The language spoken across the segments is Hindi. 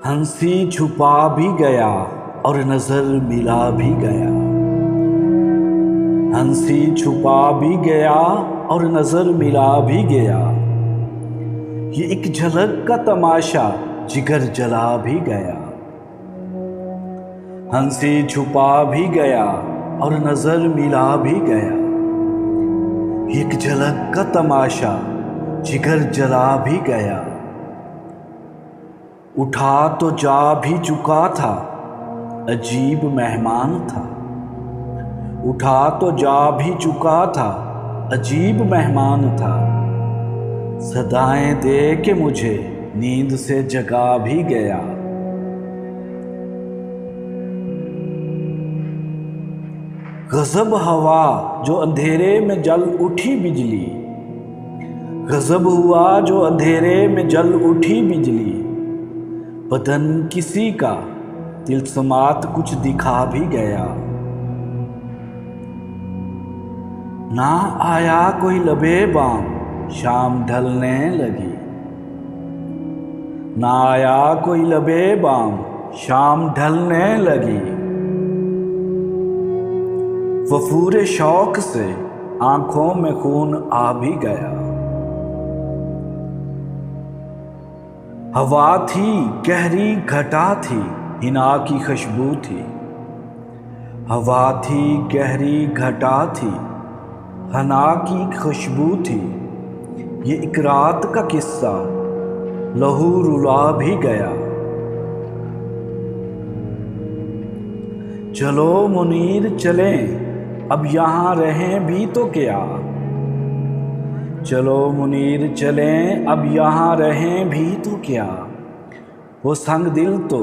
हंसी छुपा भी गया और नजर मिला भी गया। हंसी छुपा भी गया और नजर मिला भी गया। ये एक झलक का तमाशा जिगर जला भी गया। हंसी छुपा भी गया और नजर मिला भी गया। एक झलक का तमाशा जिगर जला भी गया। उठा तो जा भी चुका था, अजीब मेहमान था। उठा तो जा भी चुका था, अजीब मेहमान था। सदाएं दे के मुझे नींद से जगा भी गया। गजब हवा जो अंधेरे में जल उठी बिजली। गजब हुआ जो अंधेरे में जल उठी बिजली। बदन किसी का तिलस्मात कुछ दिखा भी गया। ना आया कोई लबे बाम, शाम ढलने लगी। ना आया कोई लबे बाम, शाम ढलने लगी। वफूरे शौक से आंखों में खून आ भी गया। हवा थी गहरी घटा थी, हिना की खुशबू थी। हवा थी गहरी घटा थी, हना की खुशबू थी। ये एक रात का किस्सा लहू रुला भी गया। चलो मुनीर चलें, अब यहाँ रहें भी तो क्या। चलो मुनीर चलें, अब यहाँ रहें भी तो क्या। वो संग दिल तो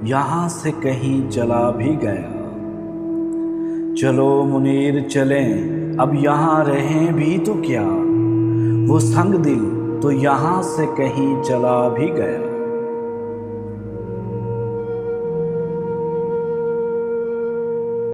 यहाँ से कहीं चला भी गया। चलो मुनीर चलें, अब यहाँ रहें भी तो क्या। वो संग दिल तो यहाँ से कहीं चला भी गया।